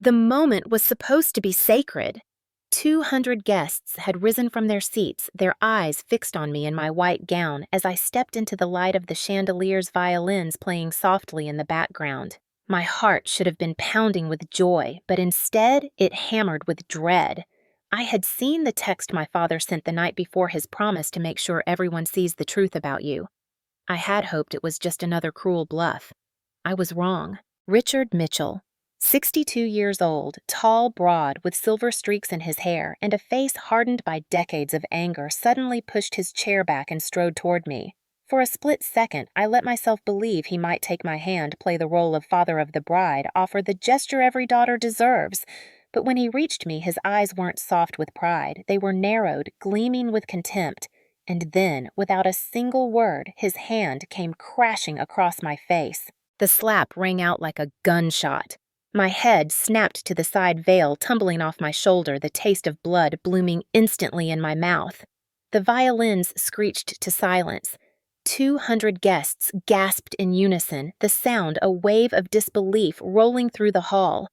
The moment was supposed to be sacred. 200 guests had risen from their seats, their eyes fixed on me in my white gown as I stepped into the light of the chandelier's violins playing softly in the background. My heart should have been pounding with joy, but instead it hammered with dread. I had seen the text my father sent the night before his promise to make sure everyone sees the truth about you. I had hoped it was just another cruel bluff. I was wrong. Richard Mitchell, 62 years old, tall, broad, with silver streaks in his hair and a face hardened by decades of anger, suddenly pushed his chair back and strode toward me. For a split second, I let myself believe he might take my hand, play the role of father of the bride, offer the gesture every daughter deserves. But when he reached me, his eyes weren't soft with pride. They were narrowed, gleaming with contempt. And then, without a single word, his hand came crashing across my face. The slap rang out like a gunshot. My head snapped to the side veil, tumbling off my shoulder, the taste of blood blooming instantly in my mouth. The violins screeched to silence. 200 guests gasped in unison, the sound a wave of disbelief rolling through the hall.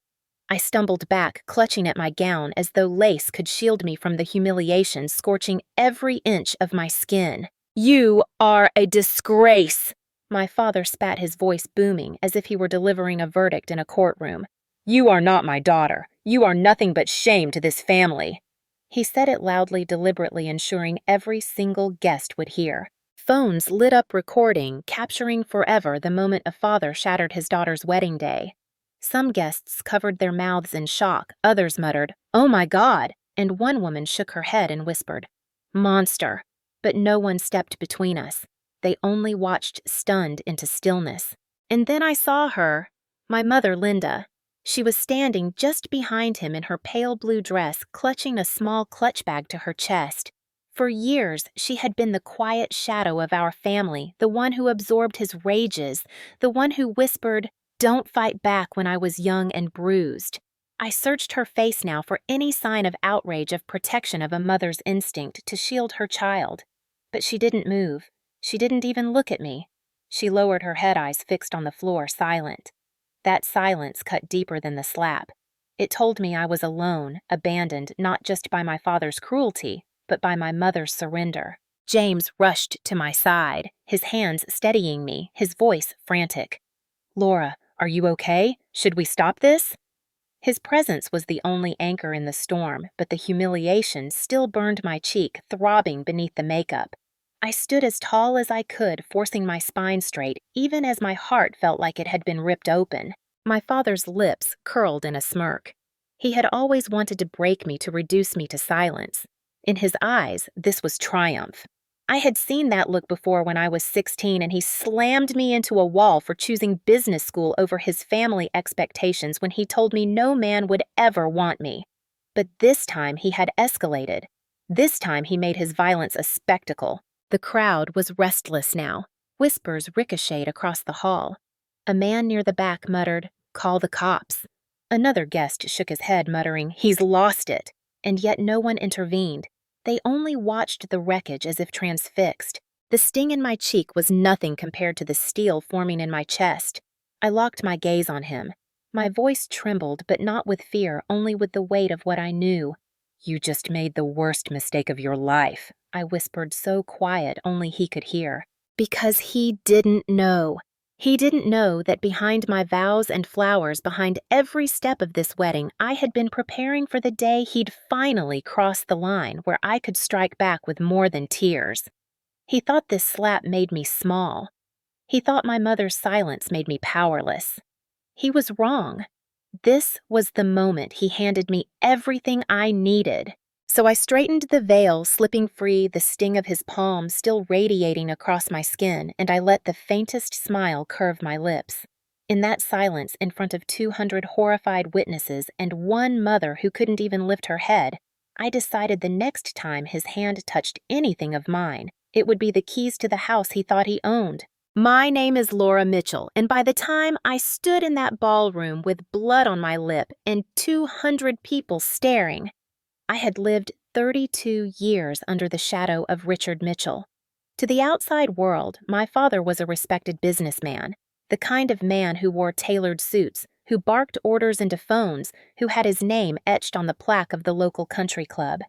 I stumbled back, clutching at my gown as though lace could shield me from the humiliation scorching every inch of my skin. "You are a disgrace!" My father spat, his voice booming as if he were delivering a verdict in a courtroom. "You are not my daughter. You are nothing but shame to this family." He said it loudly, deliberately, ensuring every single guest would hear. Phones lit up recording, capturing forever the moment a father shattered his daughter's wedding day. Some guests covered their mouths in shock, others muttered, "Oh my God," and one woman shook her head and whispered, "Monster." But no one stepped between us. They only watched, stunned into stillness. And then I saw her, my mother, Linda. She was standing just behind him in her pale blue dress, clutching a small clutch bag to her chest. For years, she had been the quiet shadow of our family, the one who absorbed his rages, the one who whispered, "Don't fight back," when I was young and bruised. I searched her face now for any sign of outrage, of protection, of a mother's instinct to shield her child. But she didn't move. She didn't even look at me. She lowered her head, eyes fixed on the floor, silent. That silence cut deeper than the slap. It told me I was alone, abandoned not just by my father's cruelty, but by my mother's surrender. James rushed to my side, his hands steadying me, his voice frantic. "Laura, are you okay? Should we stop this?" His presence was the only anchor in the storm, but the humiliation still burned my cheek, throbbing beneath the makeup. I stood as tall as I could, forcing my spine straight, even as my heart felt like it had been ripped open. My father's lips curled in a smirk. He had always wanted to break me, to reduce me to silence. In his eyes, this was triumph. I had seen that look before when I was 16, and he slammed me into a wall for choosing business school over his family expectations when he told me no man would ever want me. But this time he had escalated. This time he made his violence a spectacle. The crowd was restless now. Whispers ricocheted across the hall. A man near the back muttered, "Call the cops." Another guest shook his head, muttering, "He's lost it." And yet no one intervened. They only watched the wreckage as if transfixed. The sting in my cheek was nothing compared to the steel forming in my chest. I locked my gaze on him. My voice trembled, but not with fear, only with the weight of what I knew. "You just made the worst mistake of your life," I whispered, so quiet only he could hear. Because he didn't know. He didn't know that behind my vows and flowers, behind every step of this wedding, I had been preparing for the day he'd finally cross the line where I could strike back with more than tears. He thought this slap made me small. He thought my mother's silence made me powerless. He was wrong. This was the moment he handed me everything I needed. So I straightened the veil, slipping free, the sting of his palm still radiating across my skin, and I let the faintest smile curve my lips. In that silence, in front of 200 horrified witnesses and one mother who couldn't even lift her head, I decided the next time his hand touched anything of mine, it would be the keys to the house he thought he owned. My name is Laura Mitchell, and by the time I stood in that ballroom with blood on my lip and 200 people staring, I had lived 32 years under the shadow of Richard Mitchell. To the outside world, my father was a respected businessman, the kind of man who wore tailored suits, who barked orders into phones, who had his name etched on the plaque of the local country club.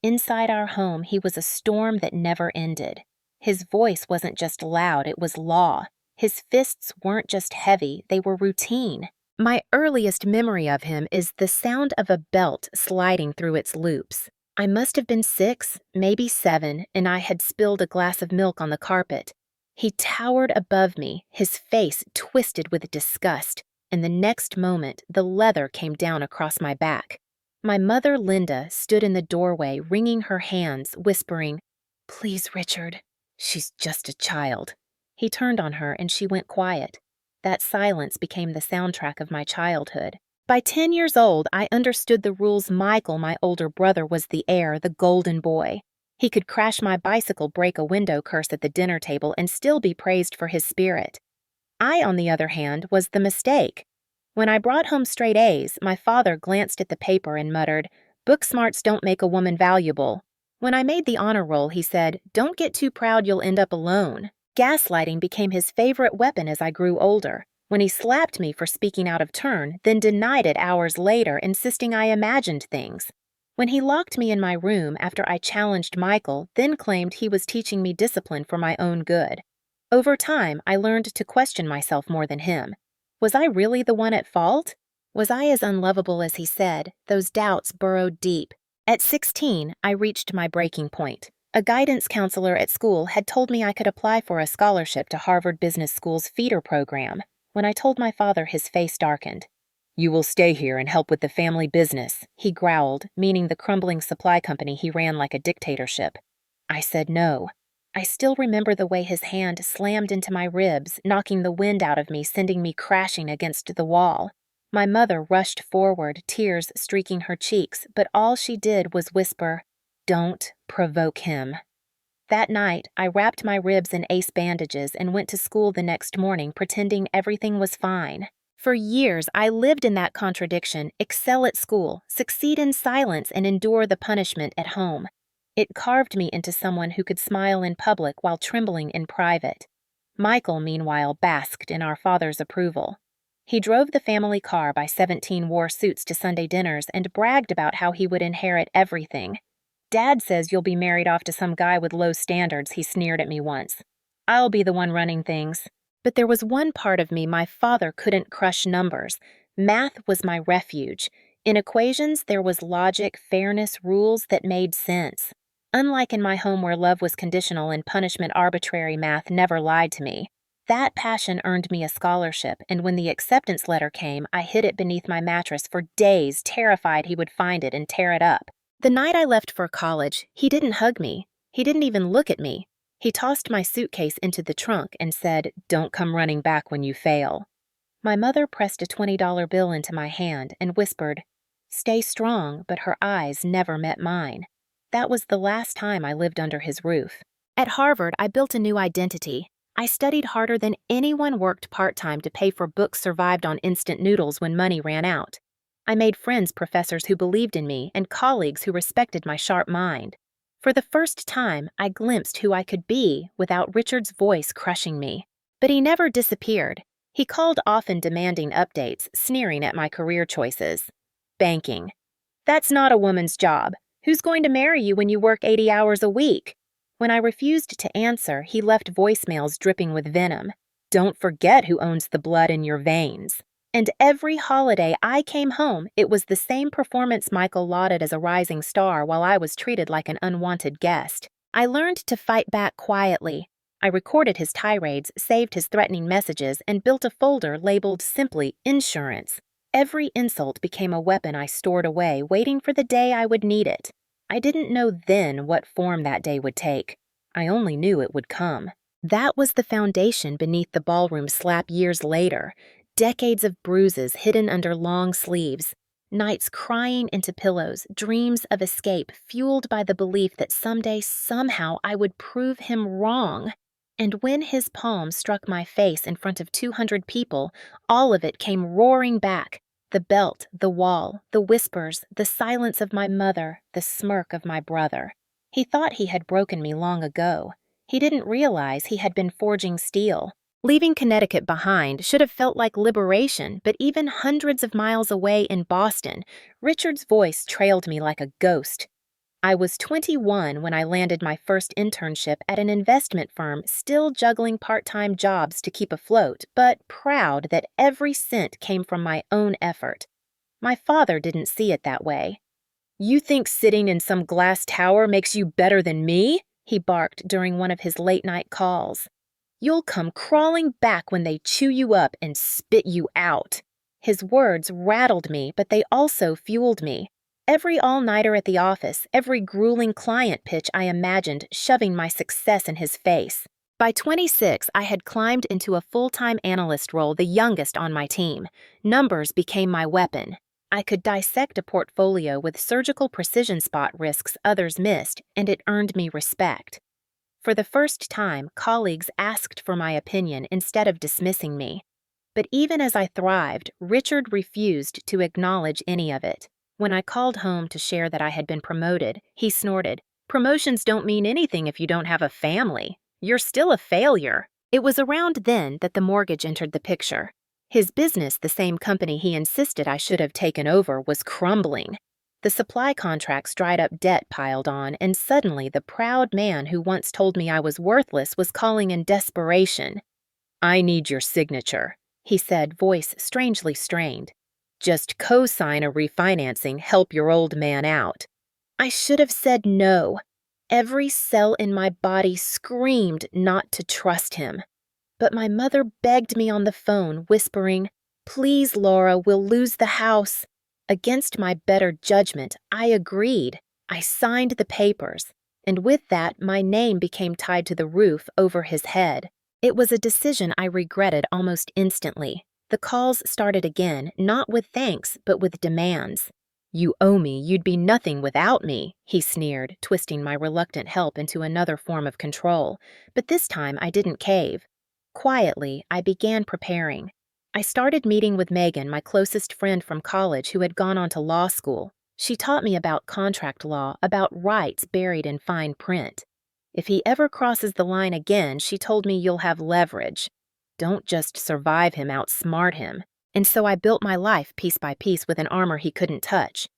Inside our home, he was a storm that never ended. His voice wasn't just loud, it was law. His fists weren't just heavy, they were routine. My earliest memory of him is the sound of a belt sliding through its loops. I must have been 6, maybe 7, and I had spilled a glass of milk on the carpet. He towered above me, his face twisted with disgust, and the next moment the leather came down across my back. My mother, Linda, stood in the doorway, wringing her hands, whispering, "Please, Richard, she's just a child." He turned on her and she went quiet. That silence became the soundtrack of my childhood. By 10 years old, I understood the rules. Michael, my older brother, was the heir, the golden boy. He could crash my bicycle, break a window, curse at the dinner table, and still be praised for his spirit. I, on the other hand, was the mistake. When I brought home straight A's, my father glanced at the paper and muttered, "Book smarts don't make a woman valuable." When I made the honor roll, he said, "Don't get too proud, you'll end up alone." Gaslighting became his favorite weapon as I grew older. When he slapped me for speaking out of turn, then denied it hours later, insisting I imagined things. When he locked me in my room after I challenged Michael, then claimed he was teaching me discipline for my own good. Over time, I learned to question myself more than him. Was I really the one at fault? Was I as unlovable as he said? Those doubts burrowed deep. At 16, I reached my breaking point. A guidance counselor at school had told me I could apply for a scholarship to Harvard Business School's feeder program. When I told my father, his face darkened. "You will stay here and help with the family business," he growled, meaning the crumbling supply company he ran like a dictatorship. I said no. I still remember the way his hand slammed into my ribs, knocking the wind out of me, sending me crashing against the wall. My mother rushed forward, tears streaking her cheeks, but all she did was whisper, "Don't provoke him." That night, I wrapped my ribs in ace bandages and went to school the next morning pretending everything was fine. For years, I lived in that contradiction: excel at school, succeed in silence, and endure the punishment at home. It carved me into someone who could smile in public while trembling in private. Michael, meanwhile, basked in our father's approval. He drove the family car by 17, wore suits to Sunday dinners, and bragged about how he would inherit everything. "Dad says you'll be married off to some guy with low standards," he sneered at me once. "I'll be the one running things." But there was one part of me my father couldn't crush: numbers. Math was my refuge. In equations, there was logic, fairness, rules that made sense. Unlike in my home where love was conditional and punishment arbitrary, math never lied to me. That passion earned me a scholarship, and when the acceptance letter came, I hid it beneath my mattress for days, terrified he would find it and tear it up. The night I left for college, he didn't hug me. He didn't even look at me. He tossed my suitcase into the trunk and said, "Don't come running back when you fail." My mother pressed a $20 bill into my hand and whispered, "Stay strong," but her eyes never met mine. That was the last time I lived under his roof. At Harvard, I built a new identity. I studied harder than anyone, worked part-time to pay for books, survived on instant noodles when money ran out. I made friends, professors who believed in me, and colleagues who respected my sharp mind. For the first time, I glimpsed who I could be without Richard's voice crushing me. But he never disappeared. He called often, demanding updates, sneering at my career choices. Banking. "That's not a woman's job. Who's going to marry you when you work 80 hours a week?" When I refused to answer, he left voicemails dripping with venom. "Don't forget who owns the blood in your veins." And every holiday I came home, it was the same performance Michael lauded as a rising star while I was treated like an unwanted guest. I learned to fight back quietly. I recorded his tirades, saved his threatening messages, and built a folder labeled simply "Insurance." Every insult became a weapon I stored away, waiting for the day I would need it. I didn't know then what form that day would take. I only knew it would come. That was the foundation beneath the ballroom slap years later. Decades of bruises hidden under long sleeves. Nights crying into pillows, dreams of escape fueled by the belief that someday, somehow, I would prove him wrong. And when his palm struck my face in front of 200 people, all of it came roaring back. The belt, the wall, the whispers, the silence of my mother, the smirk of my brother. He thought he had broken me long ago. He didn't realize he had been forging steel. Leaving Connecticut behind should have felt like liberation, but even hundreds of miles away in Boston, Richard's voice trailed me like a ghost. I was 21 when I landed my first internship at an investment firm, still juggling part-time jobs to keep afloat, but proud that every cent came from my own effort. My father didn't see it that way. "You think sitting in some glass tower makes you better than me?" he barked during one of his late-night calls. "You'll come crawling back when they chew you up and spit you out." His words rattled me, but they also fueled me. Every all-nighter at the office, every grueling client pitch I imagined shoving my success in his face. By 26, I had climbed into a full-time analyst role, the youngest on my team. Numbers became my weapon. I could dissect a portfolio with surgical precision spot risks others missed, and it earned me respect. For the first time, colleagues asked for my opinion instead of dismissing me. But even as I thrived, Richard refused to acknowledge any of it. When I called home to share that I had been promoted, he snorted, "Promotions don't mean anything if you don't have a family. You're still a failure." It was around then that the mortgage entered the picture. His business, the same company he insisted I should have taken over, was crumbling. The supply contracts dried up, debt piled on, and suddenly the proud man who once told me I was worthless was calling in desperation. "I need your signature," he said, voice strangely strained. "Just co-sign a refinancing, help your old man out." I should have said no. Every cell in my body screamed not to trust him. But my mother begged me on the phone, whispering, "Please, Laura, we'll lose the house." Against my better judgment, I agreed. I signed the papers, and with that, my name became tied to the roof over his head. It was a decision I regretted almost instantly. The calls started again, not with thanks, but with demands. "You owe me, you'd be nothing without me," he sneered, twisting my reluctant help into another form of control. But this time I didn't cave. Quietly, I began preparing. I started meeting with Megan, my closest friend from college who had gone on to law school. She taught me about contract law, about rights buried in fine print. "If he ever crosses the line again," she told me, "you'll have leverage. Don't just survive him, outsmart him." And so I built my life piece by piece with an armor he couldn't touch.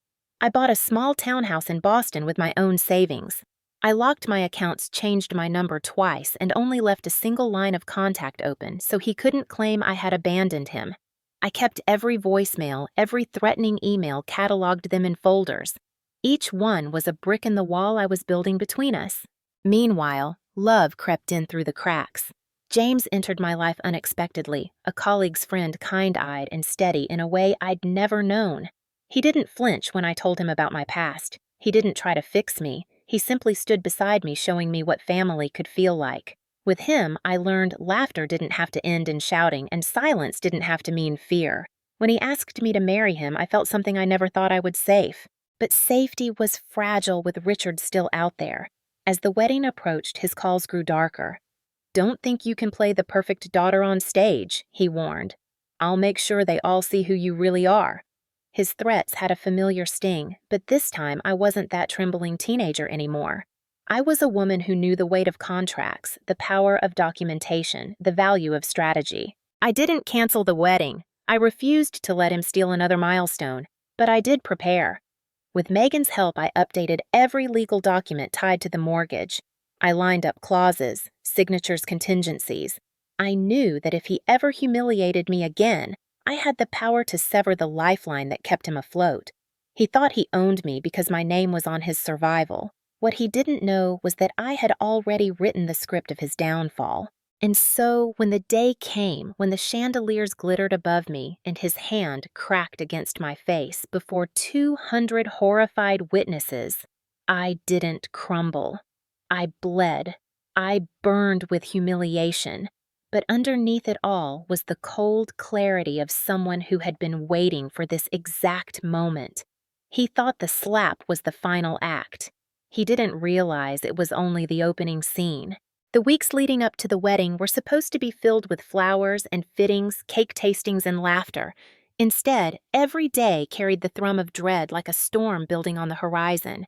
I bought a small townhouse in Boston with my own savings. I locked my accounts, changed my number twice, and only left a single line of contact open so he couldn't claim I had abandoned him. I kept every voicemail, every threatening email, cataloged them in folders. Each one was a brick in the wall I was building between us. Meanwhile, love crept in through the cracks. James entered my life unexpectedly, a colleague's friend, kind-eyed and steady in a way I'd never known. He didn't flinch when I told him about my past. He didn't try to fix me. He simply stood beside me, showing me what family could feel like. With him, I learned laughter didn't have to end in shouting, and silence didn't have to mean fear. When he asked me to marry him, I felt something I never thought I would safe. But safety was fragile with Richard still out there. As the wedding approached, his calls grew darker. "Don't think you can play the perfect daughter on stage," he warned. "I'll make sure they all see who you really are." His threats had a familiar sting, but this time I wasn't that trembling teenager anymore. I was a woman who knew the weight of contracts, the power of documentation, the value of strategy. I didn't cancel the wedding. I refused to let him steal another milestone, but I did prepare. With Megan's help, I updated every legal document tied to the mortgage. I lined up clauses, signatures, contingencies. I knew that if he ever humiliated me again, I had the power to sever the lifeline that kept him afloat. He thought he owned me because my name was on his survival. What he didn't know was that I had already written the script of his downfall. And so, when the day came, when the chandeliers glittered above me and his hand cracked against my face before 200 horrified witnesses, I didn't crumble. I bled. I burned with humiliation. But underneath it all was the cold clarity of someone who had been waiting for this exact moment. He thought the slap was the final act. He didn't realize it was only the opening scene. The weeks leading up to the wedding were supposed to be filled with flowers and fittings, cake tastings, and laughter. Instead, every day carried the thrum of dread like a storm building on the horizon.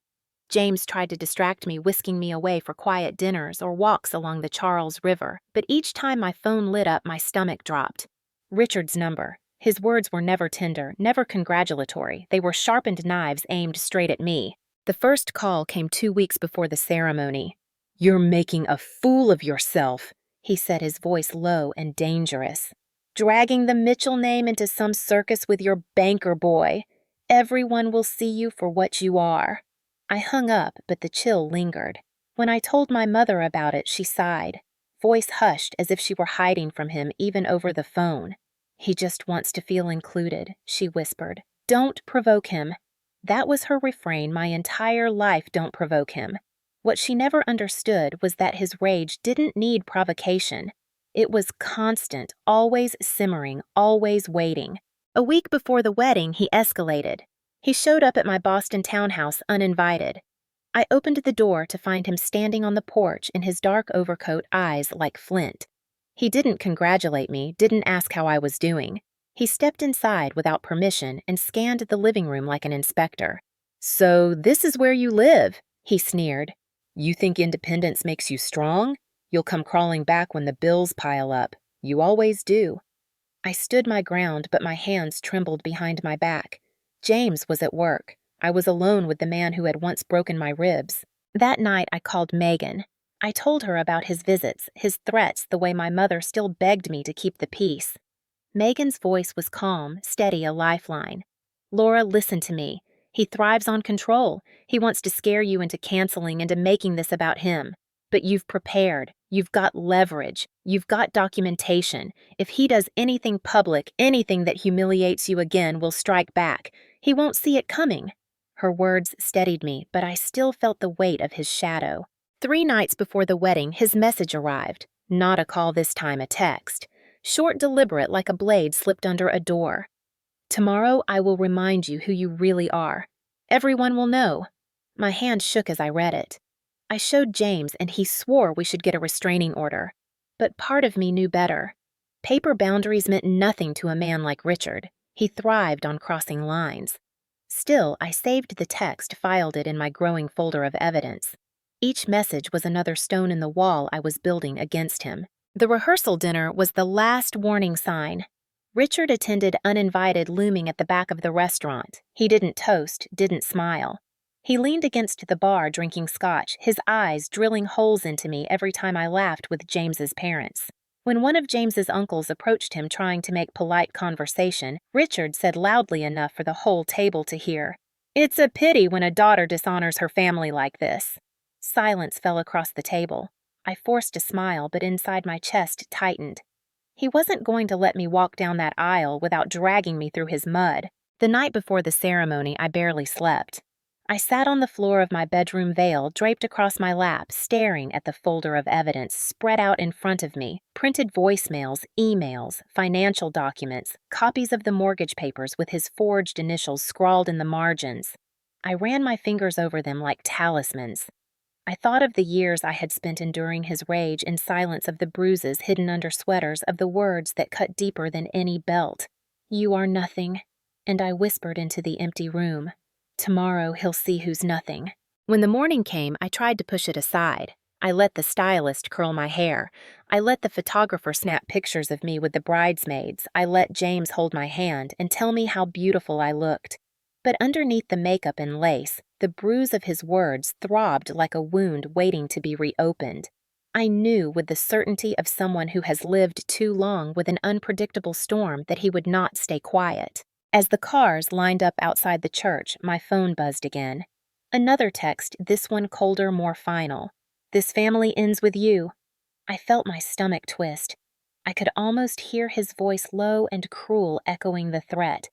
James tried to distract me, whisking me away for quiet dinners or walks along the Charles River, but each time my phone lit up, my stomach dropped. Richard's number. His words were never tender, never congratulatory. They were sharpened knives aimed straight at me. The first call came 2 weeks before the ceremony. "You're making a fool of yourself," he said, his voice low and dangerous. "Dragging the Mitchell name into some circus with your banker boy. Everyone will see you for what you are." I hung up, but the chill lingered. When I told my mother about it, she sighed. Voice hushed as if she were hiding from him even over the phone. "He just wants to feel included," she whispered. "Don't provoke him." That was her refrain my entire life, don't provoke him. What she never understood was that his rage didn't need provocation. It was constant, always simmering, always waiting. A week before the wedding, he escalated. He showed up at my Boston townhouse uninvited. I opened the door to find him standing on the porch in his dark overcoat, eyes like flint. He didn't congratulate me, didn't ask how I was doing. He stepped inside without permission and scanned the living room like an inspector. "So this is where you live," he sneered. "You think independence makes you strong? You'll come crawling back when the bills pile up. You always do." I stood my ground, but my hands trembled behind my back. James was at work. I was alone with the man who had once broken my ribs. That night I called Megan. I told her about his visits, his threats, the way my mother still begged me to keep the peace. Megan's voice was calm, steady, a lifeline. "Laura, listen to me. He thrives on control. He wants to scare you into canceling, into making this about him. But you've prepared. You've got leverage. You've got documentation. If he does anything public, anything that humiliates you again, we'll strike back. He won't see it coming." Her words steadied me, but I still felt the weight of his shadow. 3 nights before the wedding, his message arrived. Not a call this time, a text. Short, deliberate, like a blade slipped under a door. "Tomorrow I will remind you who you really are. Everyone will know." My hand shook as I read it. I showed James, and he swore we should get a restraining order. But part of me knew better. Paper boundaries meant nothing to a man like Richard. He thrived on crossing lines. Still, I saved the text, filed it in my growing folder of evidence. Each message was another stone in the wall I was building against him. The rehearsal dinner was the last warning sign. Richard attended uninvited, looming at the back of the restaurant. He didn't toast, didn't smile. He leaned against the bar drinking scotch, his eyes drilling holes into me every time I laughed with James's parents. When one of James's uncles approached him trying to make polite conversation, Richard said loudly enough for the whole table to hear, "It's a pity when a daughter dishonors her family like this." Silence fell across the table. I forced a smile, but inside my chest tightened. He wasn't going to let me walk down that aisle without dragging me through his mud. The night before the ceremony, I barely slept. I sat on the floor of my bedroom veil, draped across my lap, staring at the folder of evidence spread out in front of me, printed voicemails, emails, financial documents, copies of the mortgage papers with his forged initials scrawled in the margins. I ran my fingers over them like talismans. I thought of the years I had spent enduring his rage in silence, of the bruises hidden under sweaters, of the words that cut deeper than any belt. "You are nothing." And I whispered into the empty room, "Tomorrow he'll see who's nothing." When the morning came, I tried to push it aside. I let the stylist curl my hair. I let the photographer snap pictures of me with the bridesmaids. I let James hold my hand and tell me how beautiful I looked. But underneath the makeup and lace, the bruise of his words throbbed like a wound waiting to be reopened. I knew with the certainty of someone who has lived too long with an unpredictable storm that he would not stay quiet. As the cars lined up outside the church, my phone buzzed again. Another text, this one colder, more final. "This family ends with you." I felt my stomach twist. I could almost hear his voice, low and cruel, echoing the threat.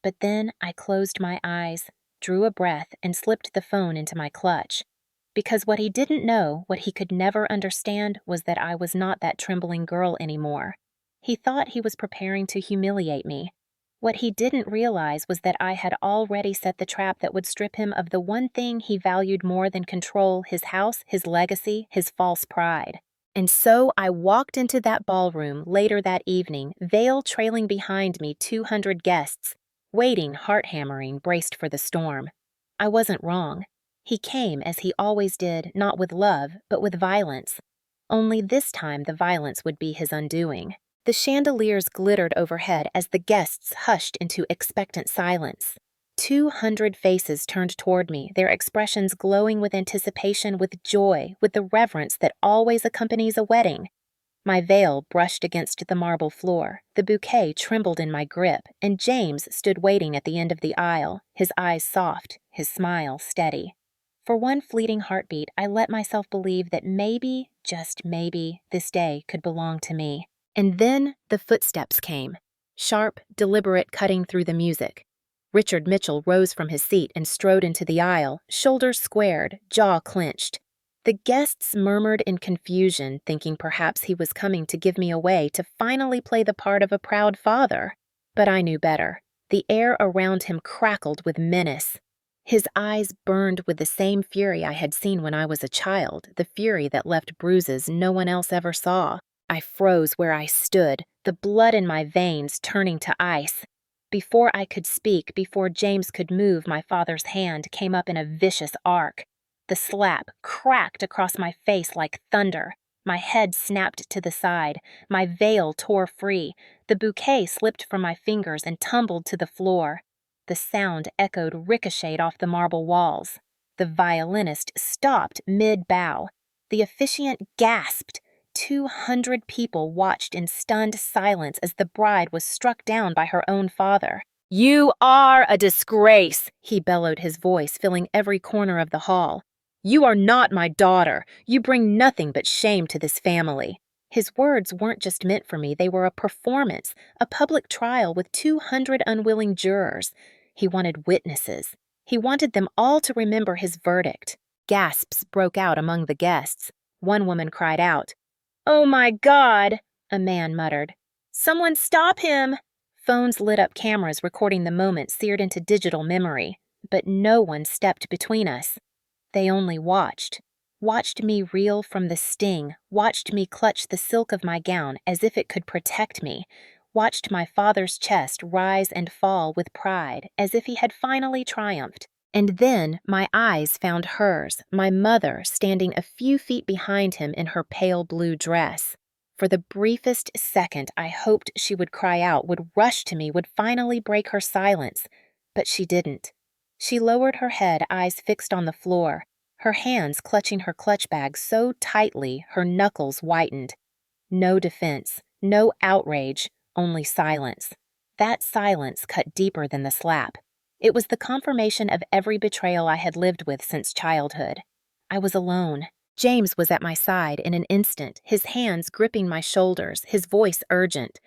But then I closed my eyes, drew a breath, and slipped the phone into my clutch. Because what he didn't know, what he could never understand, was that I was not that trembling girl anymore. He thought he was preparing to humiliate me. What he didn't realize was that I had already set the trap that would strip him of the one thing he valued more than control: his house, his legacy, his false pride. And so I walked into that ballroom later that evening, veil trailing behind me, 200 guests, waiting, heart-hammering, braced for the storm. I wasn't wrong. He came as he always did, not with love, but with violence. Only this time the violence would be his undoing. The chandeliers glittered overhead as the guests hushed into expectant silence. 200 faces turned toward me, their expressions glowing with anticipation, with joy, with the reverence that always accompanies a wedding. My veil brushed against the marble floor, the bouquet trembled in my grip, and James stood waiting at the end of the aisle, his eyes soft, his smile steady. For one fleeting heartbeat, I let myself believe that maybe, just maybe, this day could belong to me. And then the footsteps came, sharp, deliberate cutting through the music. Richard Mitchell rose from his seat and strode into the aisle, shoulders squared, jaw clenched. The guests murmured in confusion, thinking perhaps he was coming to give me away to finally play the part of a proud father. But I knew better. The air around him crackled with menace. His eyes burned with the same fury I had seen when I was a child, the fury that left bruises no one else ever saw. I froze where I stood, the blood in my veins turning to ice. Before I could speak, before James could move, my father's hand came up in a vicious arc. The slap cracked across my face like thunder. My head snapped to the side. My veil tore free. The bouquet slipped from my fingers and tumbled to the floor. The sound echoed ricocheted off the marble walls. The violinist stopped mid-bow. The officiant gasped. 200 people watched in stunned silence as the bride was struck down by her own father. "You are a disgrace," he bellowed, his voice filling every corner of the hall. "You are not my daughter. You bring nothing but shame to this family." His words weren't just meant for me, they were a performance, a public trial with 200 unwilling jurors. He wanted witnesses. He wanted them all to remember his verdict. Gasps broke out among the guests. One woman cried out. "Oh my God," a man muttered. "Someone stop him!" Phones lit up cameras recording the moment seared into digital memory, but no one stepped between us. They only watched me reel from the sting, watched me clutch the silk of my gown as if it could protect me, watched my father's chest rise and fall with pride as if he had finally triumphed. And then my eyes found hers, my mother standing a few feet behind him in her pale blue dress. For the briefest second, I hoped she would cry out, would rush to me, would finally break her silence. But she didn't. She lowered her head, eyes fixed on the floor, her hands clutching her clutch bag so tightly her knuckles whitened. No defense, no outrage, only silence. That silence cut deeper than the slap. It was the confirmation of every betrayal I had lived with since childhood. I was alone. James was at my side in an instant, his hands gripping my shoulders, his voice urgent.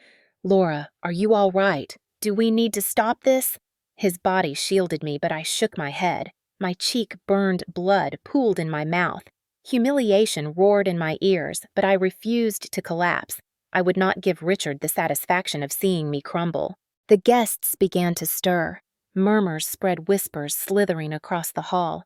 "Laura, are you all right? Do we need to stop this?" His body shielded me, but I shook my head. My cheek burned, blood pooled in my mouth. Humiliation roared in my ears, but I refused to collapse. I would not give Richard the satisfaction of seeing me crumble. The guests began to stir. Murmurs spread, whispers slithering across the hall.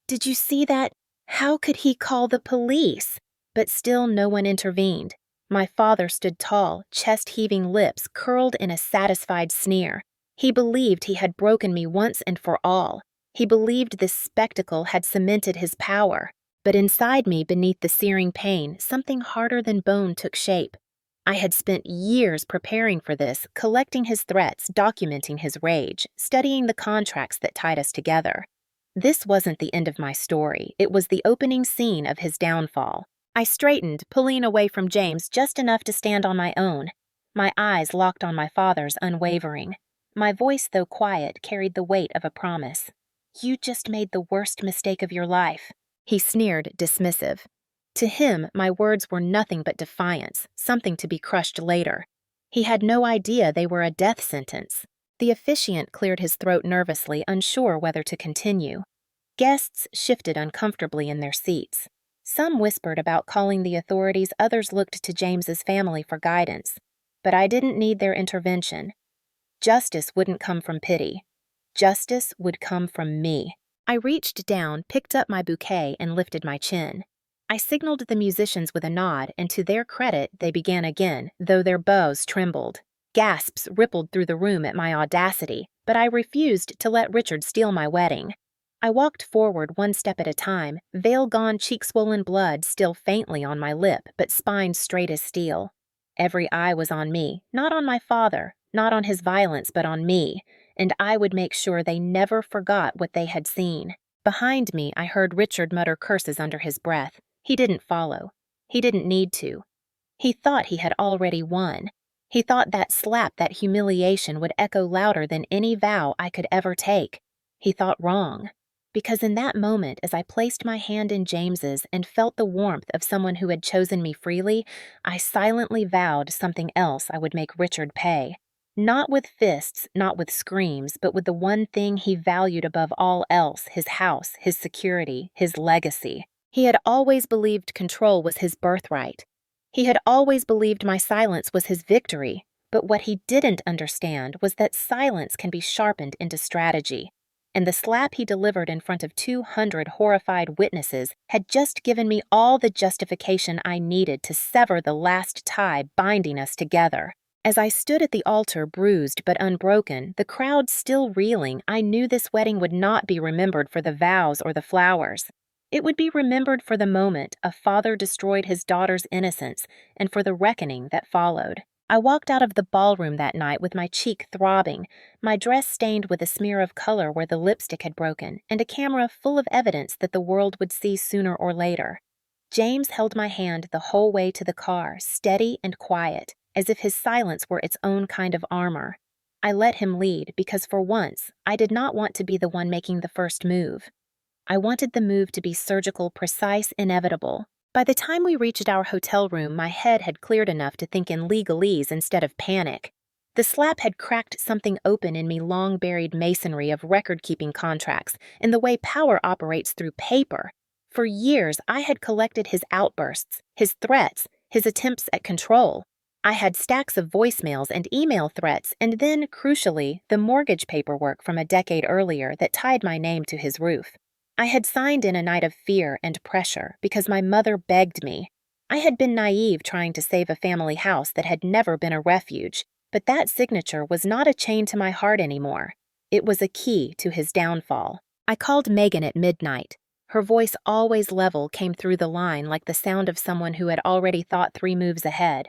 "Did you see that? How could he call the police?" But still no one intervened. My father stood tall, chest-heaving lips curled in a satisfied sneer. He believed he had broken me once and for all. He believed this spectacle had cemented his power. But inside me, beneath the searing pain, something harder than bone took shape. I had spent years preparing for this, collecting his threats, documenting his rage, studying the contracts that tied us together. This wasn't the end of my story. It was the opening scene of his downfall. I straightened, pulling away from James just enough to stand on my own. My eyes locked on my father's, unwavering. My voice, though quiet, carried the weight of a promise. "You just made the worst mistake of your life." He sneered, dismissive. To him, my words were nothing but defiance, something to be crushed later. He had no idea they were a death sentence. The officiant cleared his throat nervously, unsure whether to continue. Guests shifted uncomfortably in their seats. Some whispered about calling the authorities, others looked to James's family for guidance. But I didn't need their intervention. Justice wouldn't come from pity. Justice would come from me. I reached down, picked up my bouquet, and lifted my chin. I signaled the musicians with a nod, and to their credit, they began again, though their bows trembled. Gasps rippled through the room at my audacity, but I refused to let Richard steal my wedding. I walked forward one step at a time, veil gone, cheek-swollen blood still faintly on my lip, but spine straight as steel. Every eye was on me, not on my father, not on his violence, but on me, and I would make sure they never forgot what they had seen. Behind me, I heard Richard mutter curses under his breath. He didn't follow. He didn't need to. He thought he had already won. He thought that slap, that humiliation, would echo louder than any vow I could ever take. He thought wrong. Because in that moment, as I placed my hand in James's and felt the warmth of someone who had chosen me freely, I silently vowed something else I would make Richard pay. Not with fists, not with screams, but with the one thing he valued above all else: his house, his security, his legacy. He had always believed control was his birthright. He had always believed my silence was his victory, but what he didn't understand was that silence can be sharpened into strategy. And the slap he delivered in front of 200 horrified witnesses had just given me all the justification I needed to sever the last tie binding us together. As I stood at the altar, bruised but unbroken, the crowd still reeling, I knew this wedding would not be remembered for the vows or the flowers. It would be remembered for the moment a father destroyed his daughter's innocence and for the reckoning that followed. I walked out of the ballroom that night with my cheek throbbing, my dress stained with a smear of color where the lipstick had broken, and a camera full of evidence that the world would see sooner or later. James held my hand the whole way to the car, steady and quiet, as if his silence were its own kind of armor. I let him lead because for once, I did not want to be the one making the first move. I wanted the move to be surgical, precise, inevitable. By the time we reached our hotel room, my head had cleared enough to think in legalese instead of panic. The slap had cracked something open in me, long-buried masonry of record-keeping contracts and the way power operates through paper. For years, I had collected his outbursts, his threats, his attempts at control. I had stacks of voicemails and email threats, and then, crucially, the mortgage paperwork from a decade earlier that tied my name to his roof. I had signed in a night of fear and pressure because my mother begged me. I had been naive trying to save a family house that had never been a refuge, but that signature was not a chain to my heart anymore. It was a key to his downfall. I called Megan at midnight. Her voice, always level, came through the line like the sound of someone who had already thought 3 moves ahead.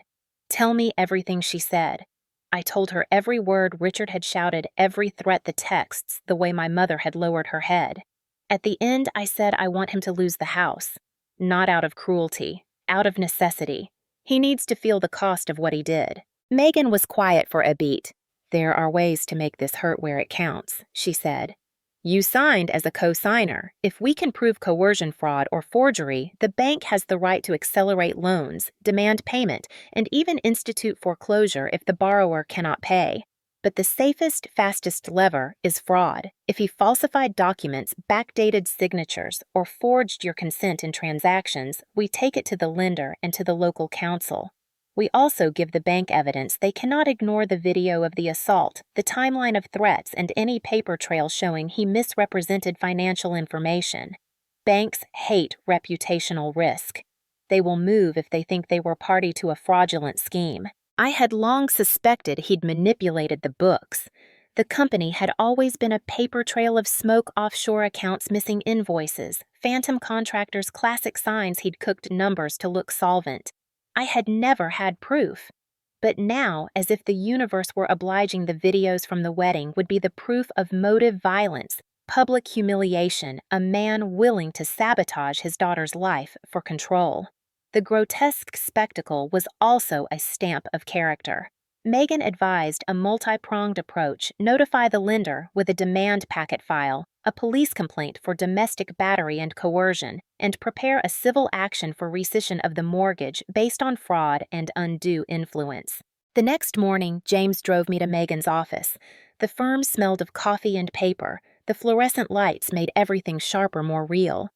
"Tell me everything," she said. I told her every word Richard had shouted, every threat, the texts, the way my mother had lowered her head. At the end, I said I want him to lose the house. Not out of cruelty, out of necessity. He needs to feel the cost of what he did. Megan was quiet for a beat. "There are ways to make this hurt where it counts," she said. "You signed as a co-signer. If we can prove coercion fraud or forgery, the bank has the right to accelerate loans, demand payment, and even institute foreclosure if the borrower cannot pay. But the safest, fastest lever is fraud. If he falsified documents, backdated signatures, or forged your consent in transactions, we take it to the lender and to the local council. We also give the bank evidence. They cannot ignore the video of the assault, the timeline of threats, and any paper trail showing he misrepresented financial information. Banks hate reputational risk. They will move if they think they were party to a fraudulent scheme. I had long suspected he'd manipulated the books. The company had always been a paper trail of smoke, offshore accounts, missing invoices, phantom contractors, classic signs he'd cooked numbers to look solvent. I had never had proof. But now, as if the universe were obliging, the videos from the wedding would be the proof of motive violence, public humiliation, a man willing to sabotage his daughter's life for control. The grotesque spectacle was also a stamp of character. Megan advised a multi-pronged approach: notify the lender with a demand packet file, a police complaint for domestic battery and coercion, and prepare a civil action for rescission of the mortgage based on fraud and undue influence. The next morning, James drove me to Megan's office. The firm smelled of coffee and paper. The fluorescent lights made everything sharper, more real.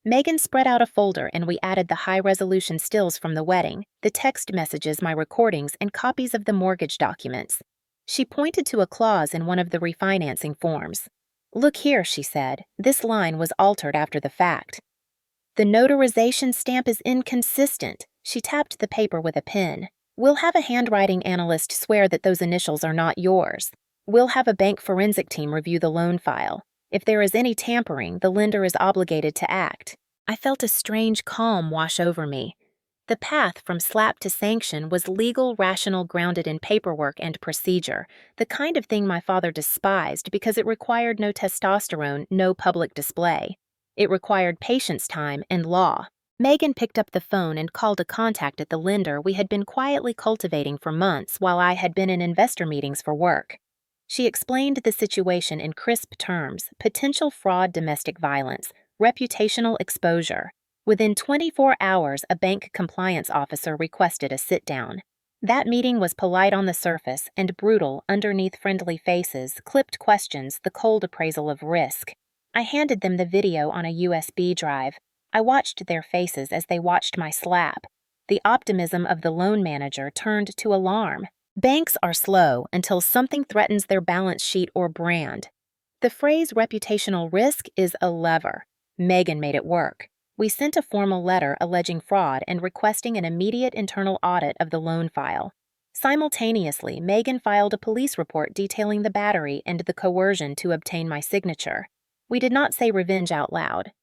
Megan spread out a folder and we added the high-resolution stills from the wedding, the text messages, my recordings, and copies of the mortgage documents. She pointed to a clause in one of the refinancing forms. "Look here," she said. "This line was altered after the fact." "The notarization stamp is inconsistent." She tapped the paper with a pen. "We'll have a handwriting analyst swear that those initials are not yours. We'll have a bank forensic team review the loan file. If there is any tampering, the lender is obligated to act. I felt a strange calm wash over me. The path from slap to sanction was legal, rational, grounded in paperwork and procedure, the kind of thing my father despised because it required no testosterone, no public display. It required patience time and law. Megan picked up the phone and called a contact at the lender we had been quietly cultivating for months while I had been in investor meetings for work. She explained the situation in crisp terms: potential fraud, domestic violence, reputational exposure. Within 24 hours, a bank compliance officer requested a sit-down. That meeting was polite on the surface and brutal underneath friendly faces, clipped questions, the cold appraisal of risk. I handed them the video on a USB drive. I watched their faces as they watched my slap. The optimism of the loan manager turned to alarm. Banks are slow until something threatens their balance sheet or brand. The phrase reputational risk is a lever. Megan made it work. We sent a formal letter alleging fraud and requesting an immediate internal audit of the loan file. Simultaneously, Megan filed a police report detailing the battery and the coercion to obtain my signature. We did not say revenge out loud.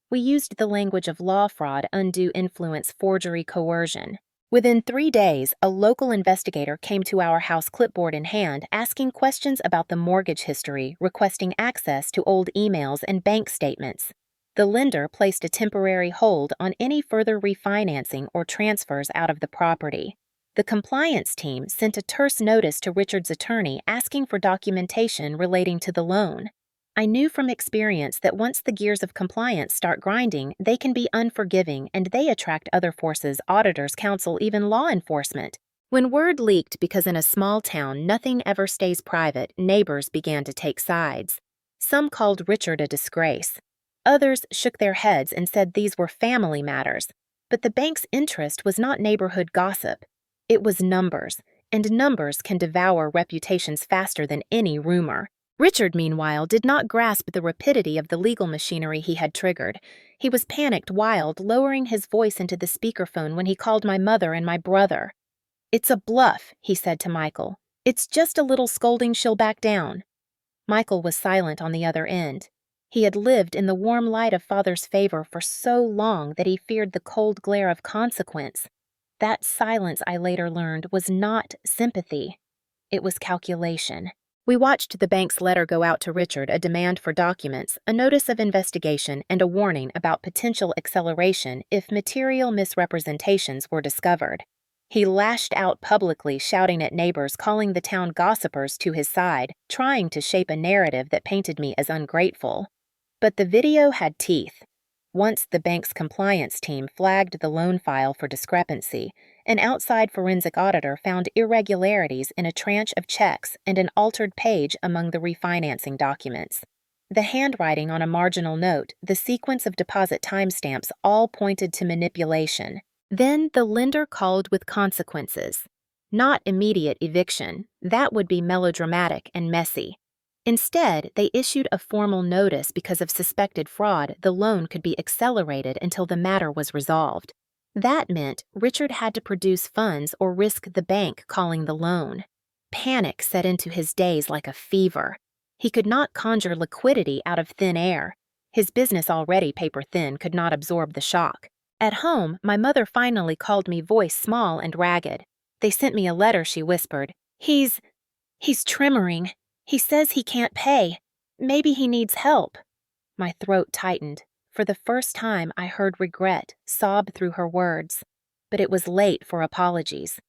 We used the language of law fraud, undue influence, forgery, coercion. Within 3 days, a local investigator came to our house, clipboard in hand, asking questions about the mortgage history, requesting access to old emails and bank statements. The lender placed a temporary hold on any further refinancing or transfers out of the property. The compliance team sent a terse notice to Richard's attorney asking for documentation relating to the loan. I knew from experience that once the gears of compliance start grinding, they can be unforgiving and they attract other forces: auditors, counsel, even law enforcement. When word leaked because in a small town nothing ever stays private, neighbors began to take sides. Some called Richard a disgrace. Others shook their heads and said these were family matters. But the bank's interest was not neighborhood gossip. It was numbers, and numbers can devour reputations faster than any rumor. Richard, meanwhile, did not grasp the rapidity of the legal machinery he had triggered. He was panicked, wild, lowering his voice into the speakerphone when he called my mother and my brother. "It's a bluff," he said to Michael. "It's just a little scolding, she'll back down." Michael was silent on the other end. He had lived in the warm light of father's favor for so long that he feared the cold glare of consequence. That silence, I later learned, was not sympathy. It was calculation. We watched the bank's letter go out to Richard, a demand for documents, a notice of investigation, and a warning about potential acceleration if material misrepresentations were discovered. He lashed out publicly, shouting at neighbors, calling the town gossipers to his side, trying to shape a narrative that painted me as ungrateful. But the video had teeth. Once the bank's compliance team flagged the loan file for discrepancy, an outside forensic auditor found irregularities in a tranche of checks and an altered page among the refinancing documents. The handwriting on a marginal note, the sequence of deposit timestamps, all pointed to manipulation. Then the lender called with consequences. Not immediate eviction. That would be melodramatic and messy. Instead, they issued a formal notice because of suspected fraud. The loan could be accelerated until the matter was resolved. That meant Richard had to produce funds or risk the bank calling the loan. Panic set into his days like a fever. He could not conjure liquidity out of thin air. His business, already paper thin, could not absorb the shock. At home, my mother finally called me, voice small and ragged. "They sent me a letter," she whispered. He's tremoring. He says he can't pay. Maybe he needs help." My throat tightened. For the first time, I heard regret sob through her words. But it was late for apologies.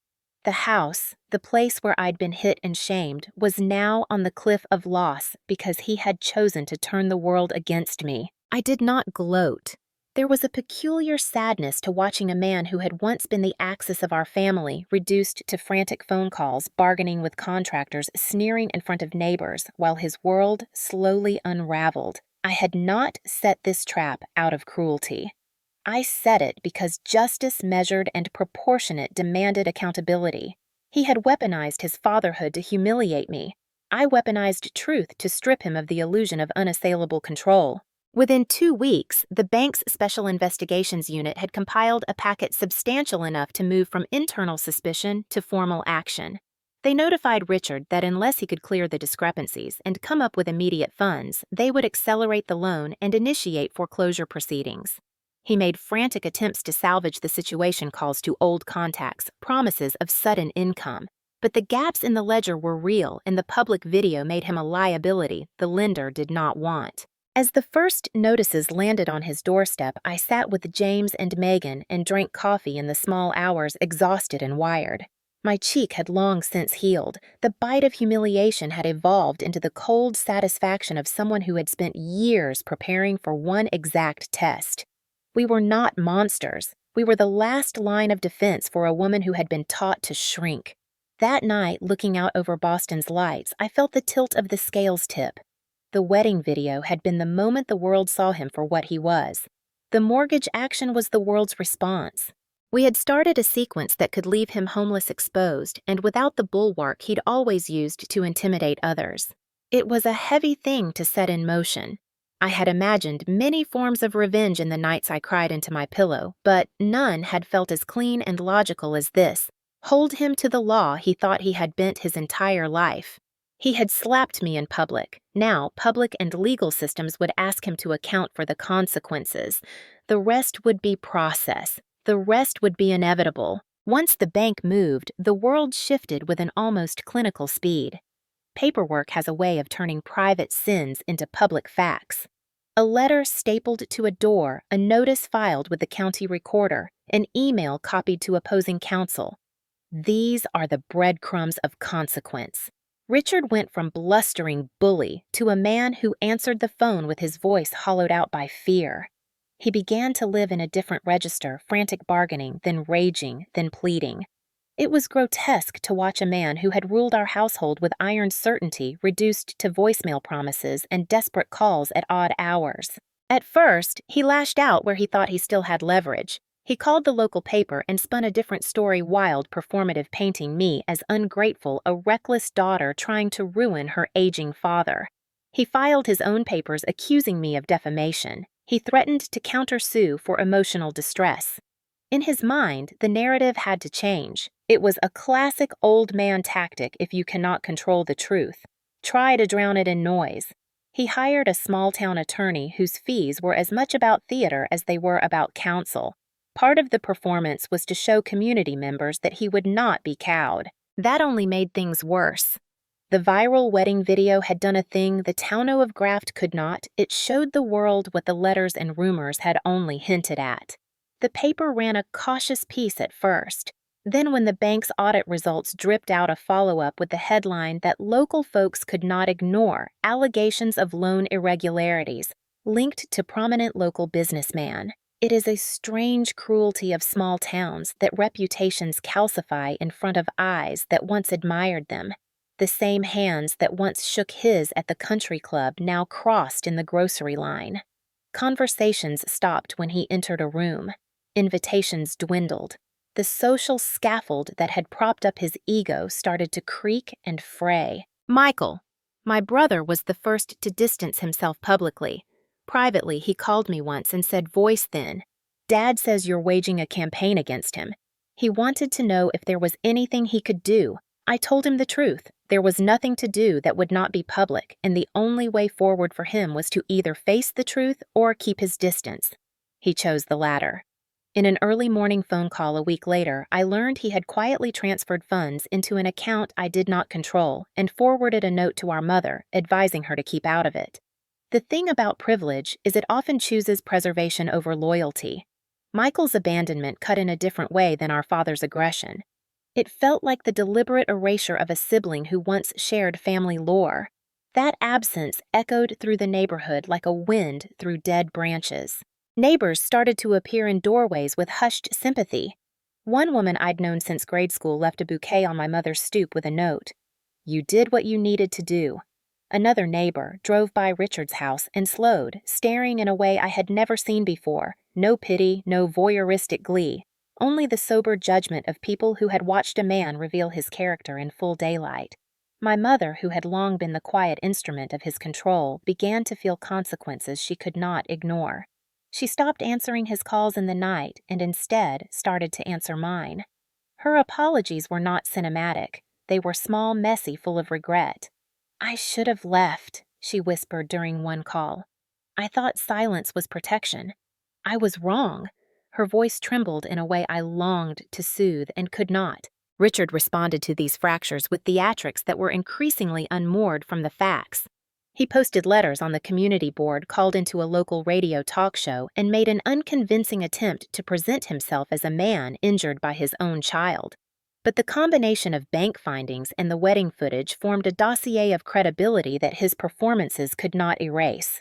The house, the place where I'd been hit and shamed, was now on the cliff of loss because he had chosen to turn the world against me. I did not gloat. There was a peculiar sadness to watching a man who had once been the axis of our family reduced to frantic phone calls, bargaining with contractors, sneering in front of neighbors, while his world slowly unraveled. I had not set this trap out of cruelty. I set it because justice, measured and proportionate, demanded accountability. He had weaponized his fatherhood to humiliate me. I weaponized truth to strip him of the illusion of unassailable control. Within 2 weeks, the bank's Special Investigations Unit had compiled a packet substantial enough to move from internal suspicion to formal action. They notified Richard that unless he could clear the discrepancies and come up with immediate funds, they would accelerate the loan and initiate foreclosure proceedings. He made frantic attempts to salvage the situation, calls to old contacts, promises of sudden income. But the gaps in the ledger were real, and the public video made him a liability the lender did not want. As the first notices landed on his doorstep, I sat with James and Megan and drank coffee in the small hours, exhausted and wired. My cheek had long since healed. The bite of humiliation had evolved into the cold satisfaction of someone who had spent years preparing for one exact test. We were not monsters. We were the last line of defense for a woman who had been taught to shrink. That night, looking out over Boston's lights, I felt the tilt of the scales tip. The wedding video had been the moment the world saw him for what he was. The mortgage action was the world's response. We had started a sequence that could leave him homeless, exposed, and without the bulwark he'd always used to intimidate others. It was a heavy thing to set in motion. I had imagined many forms of revenge in the nights I cried into my pillow, but none had felt as clean and logical as this. Hold him to the law he thought he had bent his entire life. He had slapped me in public. Now, public and legal systems would ask him to account for the consequences. The rest would be process. The rest would be inevitable. Once the bank moved, the world shifted with an almost clinical speed. Paperwork has a way of turning private sins into public facts. A letter stapled to a door, a notice filed with the county recorder, an email copied to opposing counsel. These are the breadcrumbs of consequence. Richard went from blustering bully to a man who answered the phone with his voice hollowed out by fear. He began to live in a different register, frantic bargaining, then raging, then pleading. It was grotesque to watch a man who had ruled our household with iron certainty reduced to voicemail promises and desperate calls at odd hours. At first, he lashed out where he thought he still had leverage. He called the local paper and spun a different story, wild, performative, painting me as ungrateful, a reckless daughter trying to ruin her aging father. He filed his own papers accusing me of defamation. He threatened to countersue for emotional distress. In his mind, the narrative had to change. It was a classic old man tactic if you cannot control the truth. Try to drown it in noise. He hired a small-town attorney whose fees were as much about theater as they were about counsel. Part of the performance was to show community members that he would not be cowed. That only made things worse. The viral wedding video had done a thing the Towno of Graft could not. It showed the world what the letters and rumors had only hinted at. The paper ran a cautious piece at first. Then when the bank's audit results dripped out a follow-up with the headline that local folks could not ignore, allegations of loan irregularities, linked to prominent local businessman. It is a strange cruelty of small towns that reputations calcify in front of eyes that once admired them. The same hands that once shook his at the country club now crossed in the grocery line. Conversations stopped when he entered a room. Invitations dwindled. The social scaffold that had propped up his ego started to creak and fray. Michael, my brother, was the first to distance himself publicly. Privately, he called me once and said, voice thin, "Dad says you're waging a campaign against him." He wanted to know if there was anything he could do. I told him the truth. There was nothing to do that would not be public, and the only way forward for him was to either face the truth or keep his distance. He chose the latter. In an early morning phone call a week later, I learned he had quietly transferred funds into an account I did not control and forwarded a note to our mother, advising her to keep out of it. The thing about privilege is it often chooses preservation over loyalty. Michael's abandonment cut in a different way than our father's aggression. It felt like the deliberate erasure of a sibling who once shared family lore. That absence echoed through the neighborhood like a wind through dead branches. Neighbors started to appear in doorways with hushed sympathy. One woman I'd known since grade school left a bouquet on my mother's stoop with a note. "You did what you needed to do." Another neighbor drove by Richard's house and slowed, staring in a way I had never seen before. No pity, no voyeuristic glee, only the sober judgment of people who had watched a man reveal his character in full daylight. My mother, who had long been the quiet instrument of his control, began to feel consequences she could not ignore. She stopped answering his calls in the night and instead started to answer mine. Her apologies were not cinematic. they were small, messy, full of regret. "I should have left," she whispered during one call. "I thought silence was protection. I was wrong." Her voice trembled in a way I longed to soothe and could not. Richard responded to these fractures with theatrics that were increasingly unmoored from the facts. He posted letters on the community board, called into a local radio talk show, and made an unconvincing attempt to present himself as a man injured by his own child. But the combination of bank findings and the wedding footage formed a dossier of credibility that his performances could not erase.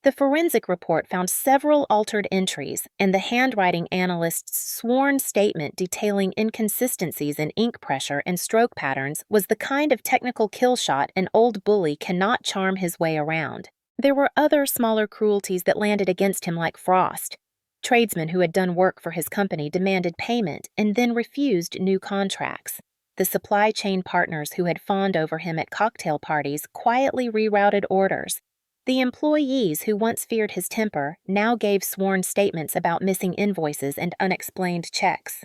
The forensic report found several altered entries, and the handwriting analyst's sworn statement detailing inconsistencies in ink pressure and stroke patterns was the kind of technical kill shot an old bully cannot charm his way around. There were other smaller cruelties that landed against him like frost. Tradesmen who had done work for his company demanded payment and then refused new contracts. The supply chain partners who had fawned over him at cocktail parties quietly rerouted orders. The employees who once feared his temper now gave sworn statements about missing invoices and unexplained checks.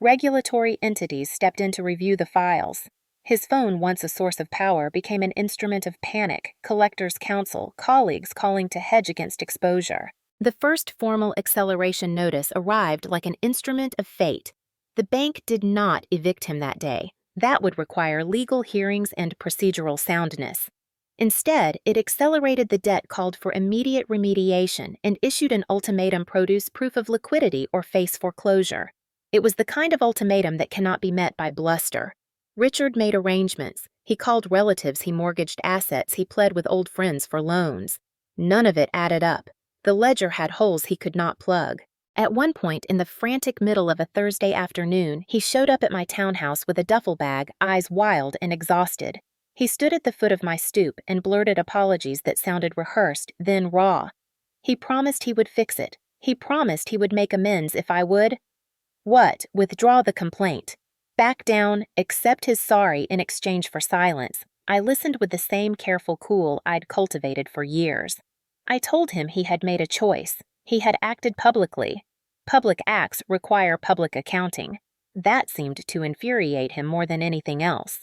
Regulatory entities stepped in to review the files. His phone, once a source of power, became an instrument of panic, collectors' counsel, colleagues calling to hedge against exposure. The first formal acceleration notice arrived like an instrument of fate. The bank did not evict him that day. That would require legal hearings and procedural soundness. Instead, it accelerated the debt, called for immediate remediation, and issued an ultimatum: produce proof of liquidity or face foreclosure. It was the kind of ultimatum that cannot be met by bluster. Richard made arrangements. He called relatives, he mortgaged assets, he pled with old friends for loans. None of it added up. The ledger had holes he could not plug. At one point, in the frantic middle of a Thursday afternoon, he showed up at my townhouse with a duffel bag, eyes wild and exhausted. He stood at the foot of my stoop and blurted apologies that sounded rehearsed, then raw. He promised he would fix it. He promised he would make amends if I would. What? Withdraw the complaint. Back down, accept his sorry in exchange for silence. I listened with the same careful cool I'd cultivated for years. I told him he had made a choice. He had acted publicly. Public acts require public accounting. That seemed to infuriate him more than anything else.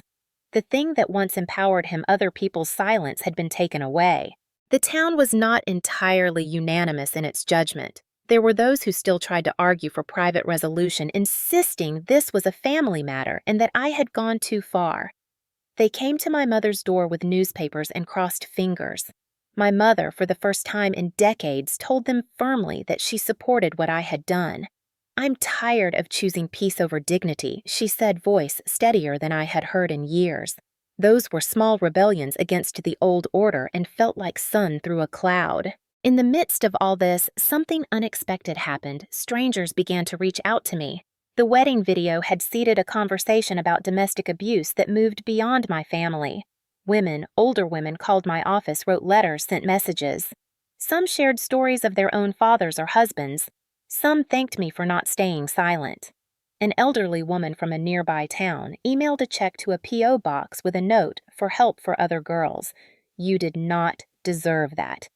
The thing that once empowered him, other people's silence, had been taken away. The town was not entirely unanimous in its judgment. There were those who still tried to argue for private resolution, insisting this was a family matter and that I had gone too far. They came to my mother's door with newspapers and crossed fingers. My mother, for the first time in decades, told them firmly that she supported what I had done. "I'm tired of choosing peace over dignity," she said, voice steadier than I had heard in years. Those were small rebellions against the old order and felt like sun through a cloud. In the midst of all this, something unexpected happened. Strangers began to reach out to me. The wedding video had seeded a conversation about domestic abuse that moved beyond my family. Women, older women, called my office, wrote letters, sent messages. Some shared stories of their own fathers or husbands. Some thanked me for not staying silent. An elderly woman from a nearby town emailed a check to a P.O. box with a note for help for other girls. "You did not deserve that.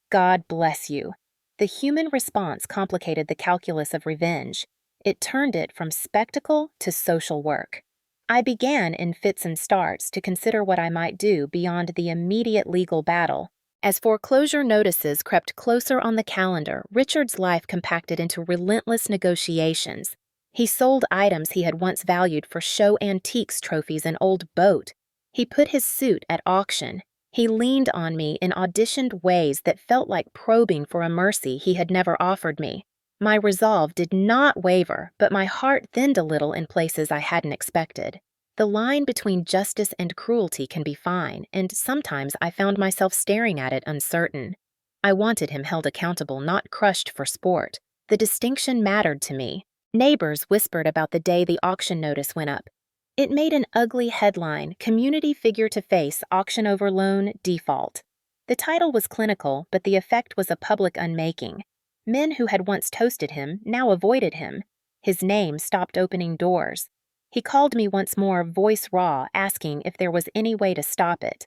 God bless you." The human response complicated the calculus of revenge. It turned it from spectacle to social work. I began, in fits and starts, to consider what I might do beyond the immediate legal battle. As foreclosure notices crept closer on the calendar, Richard's life compacted into relentless negotiations. He sold items he had once valued for show antiques, trophies, an old boat. He put his suit at auction. He leaned on me in auditioned ways that felt like probing for a mercy he had never offered me. My resolve did not waver, but my heart thinned a little in places I hadn't expected. The line between justice and cruelty can be fine, and sometimes I found myself staring at it uncertain. I wanted him held accountable, not crushed for sport. The distinction mattered to me. Neighbors whispered about the day the auction notice went up. It made an ugly headline: "Community figure to face auction over loan default." The title was clinical, but the effect was a public unmaking. Men who had once toasted him now avoided him. His name stopped opening doors. He called me once more, voice raw, asking if there was any way to stop it.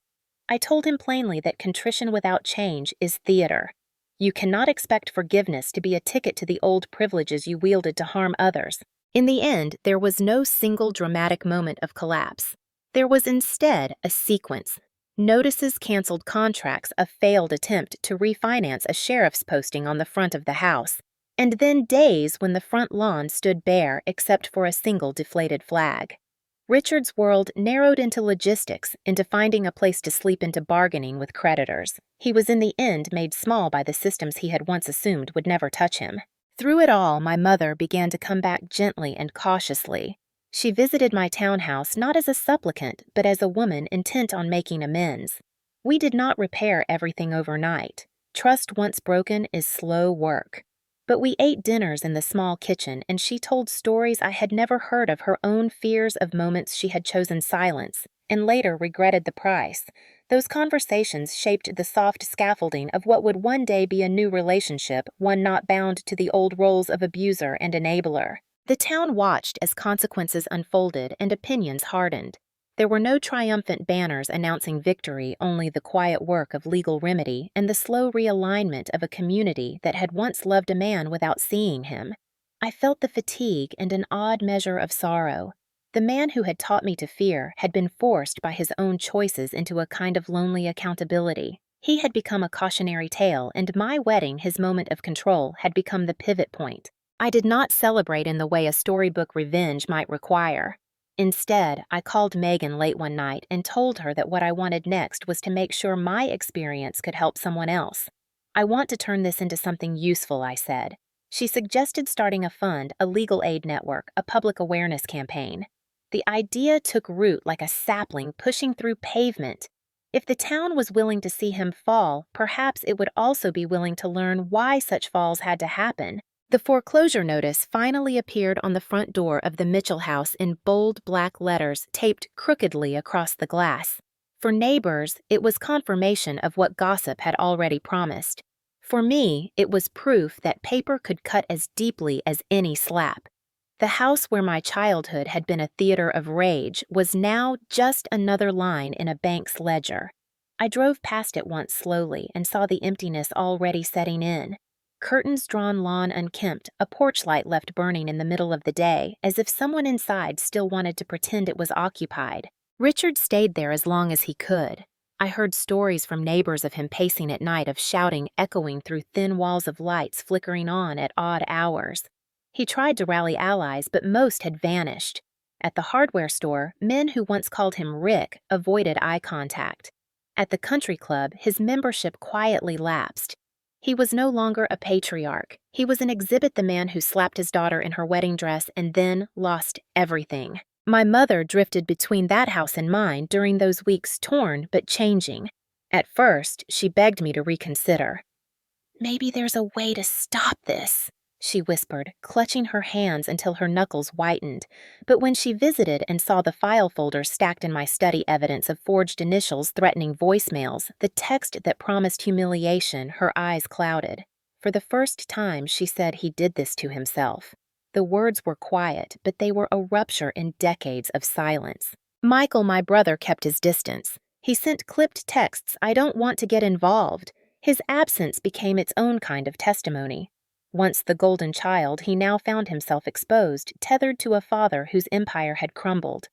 I told him plainly that contrition without change is theater. You cannot expect forgiveness to be a ticket to the old privileges you wielded to harm others. In the end, there was no single dramatic moment of collapse. There was instead a sequence. Notices canceled contracts, a failed attempt to refinance a sheriff's posting on the front of the house, and then days when the front lawn stood bare except for a single deflated flag. Richard's world narrowed into logistics, into finding a place to sleep, into bargaining with creditors. He was in the end made small by the systems he had once assumed would never touch him. Through it all, my mother began to come back gently and cautiously. She visited my townhouse not as a supplicant, but as a woman intent on making amends. We did not repair everything overnight. Trust once broken is slow work. But we ate dinners in the small kitchen, and she told stories I had never heard, of her own fears, of moments she had chosen silence, and later regretted the price. Those conversations shaped the soft scaffolding of what would one day be a new relationship, one not bound to the old roles of abuser and enabler. The town watched as consequences unfolded and opinions hardened. There were no triumphant banners announcing victory, only the quiet work of legal remedy and the slow realignment of a community that had once loved a man without seeing him. I felt the fatigue and an odd measure of sorrow. The man who had taught me to fear had been forced by his own choices into a kind of lonely accountability. He had become a cautionary tale, and my wedding, his moment of control, had become the pivot point. I did not celebrate in the way a storybook revenge might require. Instead, I called Megan late one night and told her that what I wanted next was to make sure my experience could help someone else. "I want to turn this into something useful," I said. She suggested starting a fund, a legal aid network, a public awareness campaign. The idea took root like a sapling pushing through pavement. If the town was willing to see him fall, perhaps it would also be willing to learn why such falls had to happen. The foreclosure notice finally appeared on the front door of the Mitchell house in bold black letters taped crookedly across the glass. For neighbors, it was confirmation of what gossip had already promised. For me, it was proof that paper could cut as deeply as any slap. The house where my childhood had been a theater of rage was now just another line in a bank's ledger. I drove past it once slowly and saw the emptiness already setting in. Curtains drawn lawn unkempt, a porch light left burning in the middle of the day, as if someone inside still wanted to pretend it was occupied. Richard stayed there as long as he could. I heard stories from neighbors of him pacing at night, of shouting echoing through thin walls of lights flickering on at odd hours. He tried to rally allies, but most had vanished. At the hardware store, men who once called him Rick avoided eye contact. At the country club, his membership quietly lapsed. He was no longer a patriarch. He was an exhibit, the man who slapped his daughter in her wedding dress and then lost everything. My mother drifted between that house and mine during those weeks, torn but changing. At first, she begged me to reconsider. "Maybe there's a way to stop this," she whispered, clutching her hands until her knuckles whitened. But when she visited and saw the file folders stacked in my study, evidence of forged initials threatening voicemails, the text that promised humiliation, her eyes clouded. For the first time, she said he did this to himself. The words were quiet, but they were a rupture in decades of silence. Michael, my brother, kept his distance. He sent clipped texts, "I don't want to get involved." His absence became its own kind of testimony. Once the golden child, he now found himself exposed, tethered to a father whose empire had crumbled.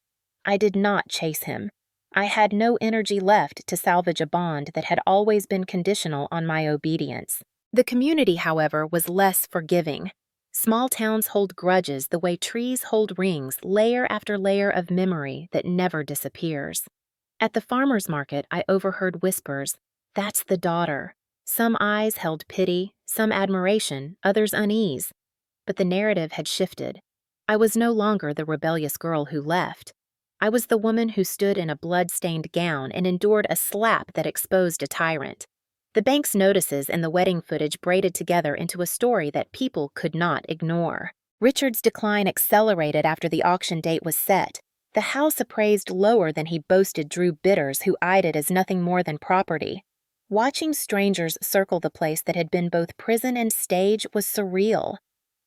I did not chase him. I had no energy left to salvage a bond that had always been conditional on my obedience. The community, however, was less forgiving. Small towns hold grudges the way trees hold rings, layer after layer of memory that never disappears. At the farmer's market, I overheard whispers, "That's the daughter." Some eyes held pity, some admiration, others unease. But the narrative had shifted. I was no longer the rebellious girl who left. I was the woman who stood in a blood-stained gown and endured a slap that exposed a tyrant. The bank's notices and the wedding footage braided together into a story that people could not ignore. Richard's decline accelerated after the auction date was set. The house appraised lower than he boasted drew bidders who eyed it as nothing more than property. Watching strangers circle the place that had been both prison and stage was surreal.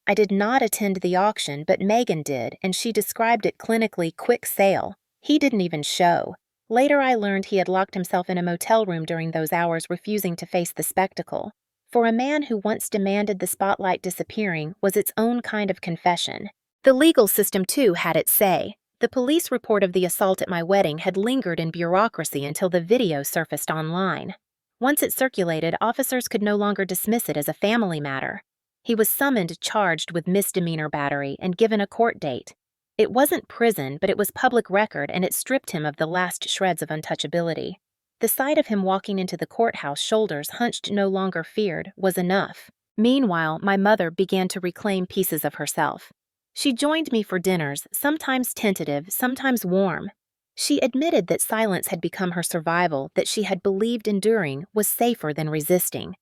I did not attend the auction, but Megan did, and she described it clinically quick sale. He didn't even show. Later I learned he had locked himself in a motel room during those hours, refusing to face the spectacle. For a man who once demanded the spotlight disappearing was its own kind of confession. The legal system, too, had its say. The police report of the assault at my wedding had lingered in bureaucracy until the video surfaced online. Once it circulated, officers could no longer dismiss it as a family matter. He was summoned charged with misdemeanor battery and given a court date. It wasn't prison, but it was public record, and it stripped him of the last shreds of untouchability. The sight of him walking into the courthouse, shoulders hunched no longer feared, was enough. Meanwhile, my mother began to reclaim pieces of herself. She joined me for dinners, sometimes tentative, sometimes warm. She admitted that silence had become her survival, that she had believed enduring was safer than resisting.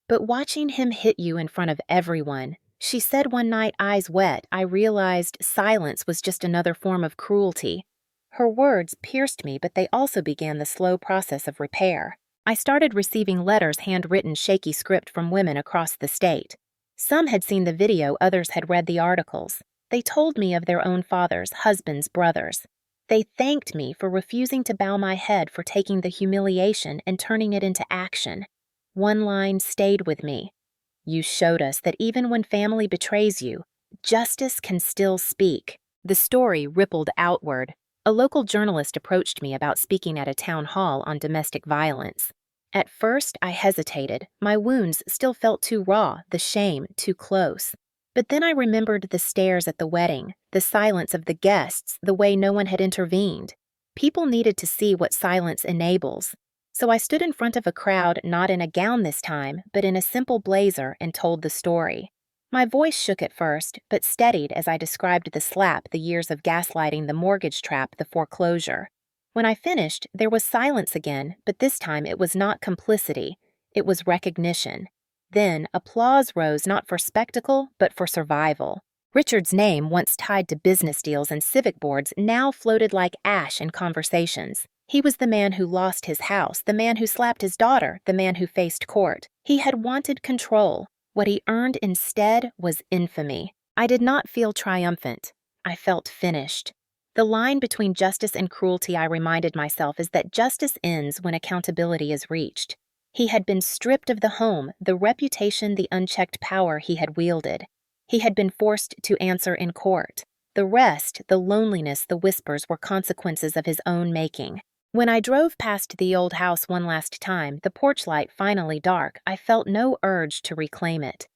But watching him hit you in front of everyone, she said one night, eyes wet, I realized silence was just another form of cruelty. Her words pierced me, but they also began the slow process of repair. I started receiving letters, handwritten, shaky script from women across the state. Some had seen the video, others had read the articles. They told me of their own fathers, husbands, brothers. They thanked me for refusing to bow my head, for taking the humiliation and turning it into action. One line stayed with me. You showed us that even when family betrays you, justice can still speak. The story rippled outward. A local journalist approached me about speaking at a town hall on domestic violence. At first, I hesitated. My wounds still felt too raw, the shame too close. But then I remembered the stares at the wedding, the silence of the guests, the way no one had intervened. People needed to see what silence enables. So I stood in front of a crowd, not in a gown this time, but in a simple blazer, and told the story. My voice shook at first, but steadied as I described the slap, the years of gaslighting, the mortgage trap, the foreclosure. When I finished, there was silence again, but this time it was not complicity. It was recognition. Then applause rose, not for spectacle, but for survival. Richard's name, once tied to business deals and civic boards, now floated like ash in conversations. He was the man who lost his house, the man who slapped his daughter, the man who faced court. He had wanted control. What he earned instead was infamy. I did not feel triumphant. I felt finished. The line between justice and cruelty, I reminded myself, is that justice ends when accountability is reached. He had been stripped of the home, the reputation, the unchecked power he had wielded. He had been forced to answer in court. The rest, the loneliness, the whispers, were consequences of his own making. When I drove past the old house one last time, the porch light finally dark, I felt no urge to reclaim it.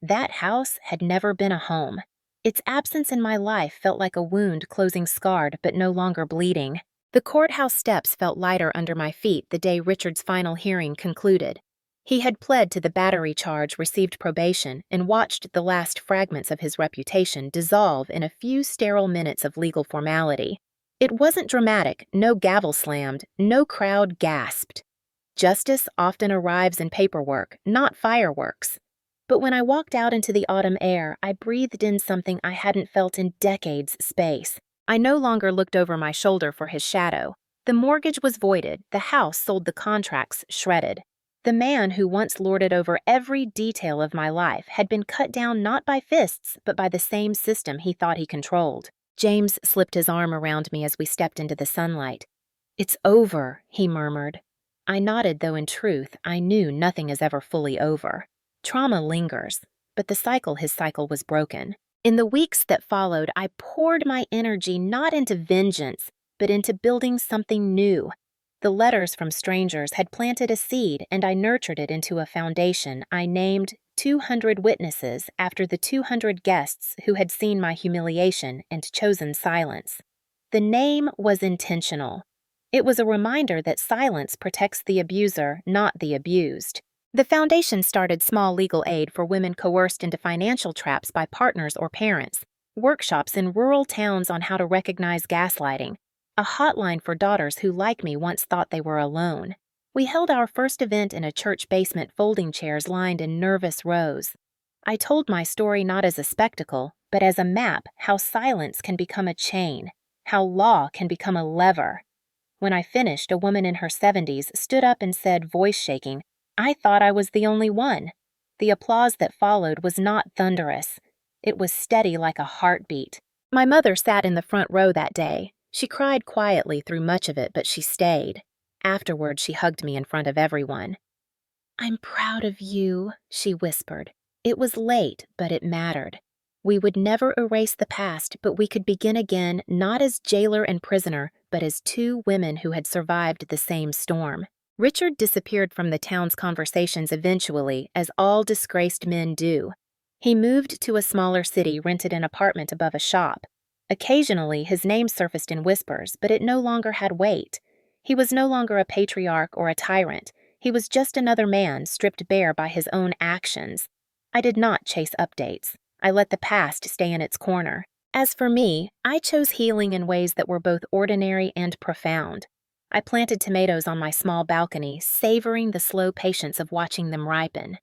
That house had never been a home. Its absence in my life felt like a wound closing scarred but no longer bleeding. The courthouse steps felt lighter under my feet the day Richard's final hearing concluded. He had pled to the battery charge, received probation, and watched the last fragments of his reputation dissolve in a few sterile minutes of legal formality. It wasn't dramatic, no gavel slammed, no crowd gasped. Justice often arrives in paperwork, not fireworks. But when I walked out into the autumn air, I breathed in something I hadn't felt in decades, space. I no longer looked over my shoulder for his shadow. The mortgage was voided, the house sold, the contracts shredded. The man who once lorded over every detail of my life had been cut down not by fists, but by the same system he thought he controlled. James slipped his arm around me as we stepped into the sunlight. "It's over," he murmured. I nodded, though in truth, I knew nothing is ever fully over. Trauma lingers, but his cycle was broken. In the weeks that followed, I poured my energy not into vengeance, but into building something new. The letters from strangers had planted a seed, and I nurtured it into a foundation I named 200 Witnesses, after the 200 guests who had seen my humiliation and chosen silence. The name was intentional. It was a reminder that silence protects the abuser, not the abused. The foundation started small legal aid for women coerced into financial traps by partners or parents, workshops in rural towns on how to recognize gaslighting, a hotline for daughters who, like me, once thought they were alone. We held our first event in a church basement, folding chairs lined in nervous rows. I told my story not as a spectacle, but as a map, how silence can become a chain, how law can become a lever. When I finished, a woman in her 70s stood up and said, voice shaking, "I thought I was the only one." The applause that followed was not thunderous. It was steady like a heartbeat. My mother sat in the front row that day. She cried quietly through much of it, but she stayed. Afterward, she hugged me in front of everyone. "I'm proud of you," she whispered. It was late, but it mattered. We would never erase the past, but we could begin again not as jailer and prisoner, but as two women who had survived the same storm. Richard disappeared from the town's conversations eventually, as all disgraced men do. He moved to a smaller city, rented an apartment above a shop. Occasionally, his name surfaced in whispers, but it no longer had weight. He was no longer a patriarch or a tyrant. He was just another man, stripped bare by his own actions. I did not chase updates. I let the past stay in its corner. As for me, I chose healing in ways that were both ordinary and profound. I planted tomatoes on my small balcony, savoring the slow patience of watching them ripen.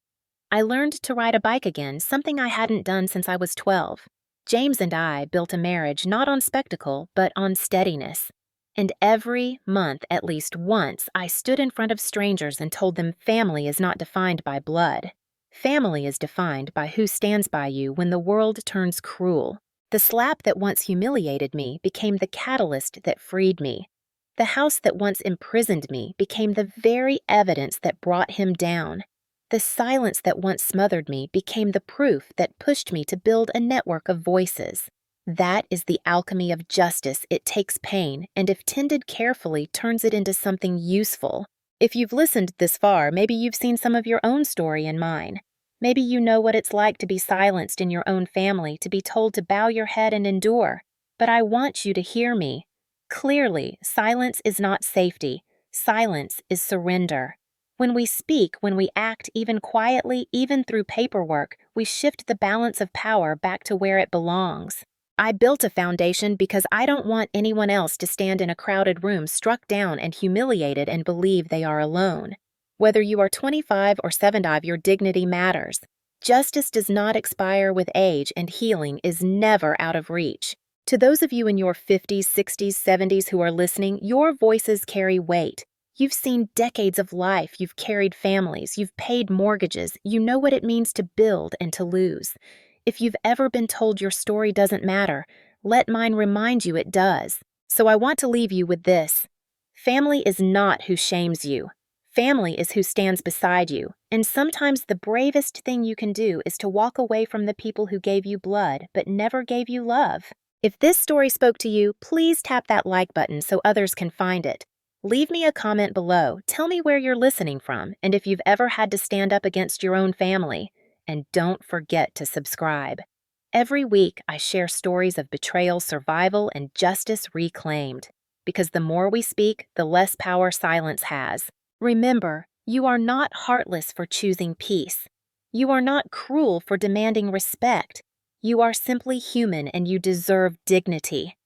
I learned to ride a bike again, something I hadn't done since I was 12. James and I built a marriage not on spectacle, but on steadiness. And every month, at least once, I stood in front of strangers and told them family is not defined by blood. Family is defined by who stands by you when the world turns cruel. The slap that once humiliated me became the catalyst that freed me. The house that once imprisoned me became the very evidence that brought him down. The silence that once smothered me became the proof that pushed me to build a network of voices. That is the alchemy of justice. It takes pain, and if tended carefully, turns it into something useful. If you've listened this far, maybe you've seen some of your own story in mine. Maybe you know what it's like to be silenced in your own family, to be told to bow your head and endure. But I want you to hear me. Clearly, silence is not safety. Silence is surrender. When we speak, when we act, even quietly, even through paperwork, we shift the balance of power back to where it belongs. I built a foundation because I don't want anyone else to stand in a crowded room struck down and humiliated and believe they are alone. Whether you are 25 or 75, your dignity matters. Justice does not expire with age, and healing is never out of reach. To those of you in your 50s, 60s, 70s who are listening, your voices carry weight. You've seen decades of life, you've carried families, you've paid mortgages, you know what it means to build and to lose. If you've ever been told your story doesn't matter, let mine remind you it does. So I want to leave you with this. Family is not who shames you. Family is who stands beside you, and sometimes the bravest thing you can do is to walk away from the people who gave you blood but never gave you love. If this story spoke to you, please tap that like button so others can find it. Leave me a comment below, tell me where you're listening from, and if you've ever had to stand up against your own family. And don't forget to subscribe. Every week, I share stories of betrayal, survival, and justice reclaimed. Because the more we speak, the less power silence has. Remember, you are not heartless for choosing peace. You are not cruel for demanding respect. You are simply human and you deserve dignity.